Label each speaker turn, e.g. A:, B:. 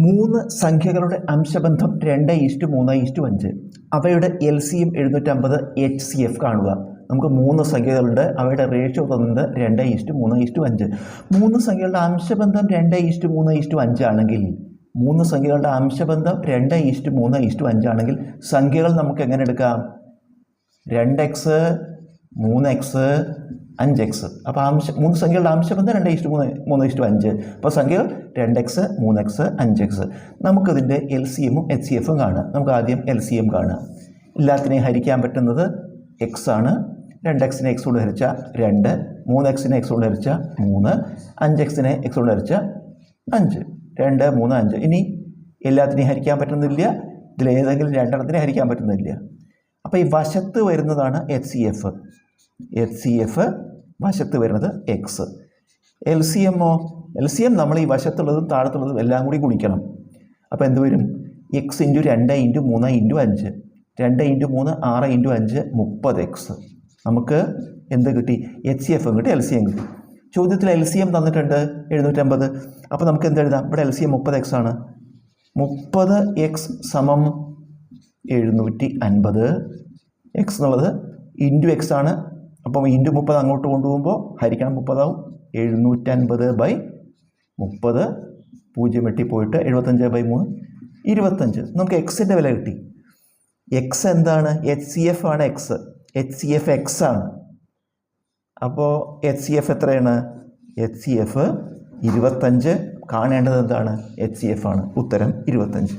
A: മൂന്ന് സംഖ്യകളുടെ അംശബന്ധം 2:3:5. അവയുടെ LCM 750 HCF കാണുക. നമുക്ക് മൂന്ന് സംഖ്യകളുണ്ട്, അവയുടെ റേഷ്യോ തന്നത് 2:3:5. മൂന്ന് സംഖ്യകളുടെ അംശബന്ധം 2:3:5 ആണെങ്കിൽ സംഖ്യകൾ നമുക്ക് എങ്ങനെ എടുക്കാം? 2x 3x 5x. അപ്പോൾ മൂന്ന് സംഖ്യകളുടെ അംശബന്ധം 2:3:5. അപ്പോൾ സംഖ്യകൾ 2x 3x 5x. നമുക്കിതിൻ്റെ LCM ഉം HCF കാണാം. നമുക്ക് ആദ്യം LCM കാണാം. എല്ലാത്തിനെയും ഹരിക്കാൻ പറ്റുന്നത് x ആണ്. 2x-നെ x കൊണ്ട് ഹരിച്ചാൽ 2, 3x-നെ x കൊണ്ട് ഹരിച്ചാൽ 3, 5x-നെ x കൊണ്ട് ഹരിച്ചാൽ 5. 2, 3, 5. ഇനി എല്ലാത്തിനെയും ഹരിക്കാൻ പറ്റുന്നില്ല, ഇതിലേതെങ്കിലും രണ്ടെണ്ണത്തിനെ ഹരിക്കാൻ പറ്റുന്നില്ല. അപ്പോൾ ഈ വശത്ത് വരുന്നതാണ് HCF. വശത്ത് വരുന്നത് x. LCM നമ്മൾ ഈ വശത്തുള്ളതും താഴത്തുള്ളതും എല്ലാം കൂടി ഗുണിക്കണം. അപ്പോൾ എന്ത് വരും? x × 2 × 3 × 5. 2 × 3 6 × 5 30x. നമുക്ക് എന്ത് കിട്ടി? HCF കിട്ടി, LCM കിട്ടി. ചോദ്യത്തിൽ LCM തന്നിട്ടുണ്ട് 750. അപ്പോൾ നമുക്ക് എന്ത് എഴുതാം? ഇവിടെ LCM 30x ആണ്. 30x = 750. x എന്നുള്ളത് x ആണ്. അപ്പം × 30 അങ്ങോട്ട് കൊണ്ടുപോകുമ്പോൾ ഹരിക്കണം 30 ആവും. 750/30. 0 വെട്ടിപ്പോയിട്ട് 75/3 25. നമുക്ക് എക്സിൻ്റെ വില കിട്ടി. x എന്താണ്? HCF ആണ്. HCF x ആണ്. അപ്പോൾ HCF എത്രയാണ്? HCF 25. കാണേണ്ടത് എന്താണ്? HCF ആണ്. ഉത്തരം 25.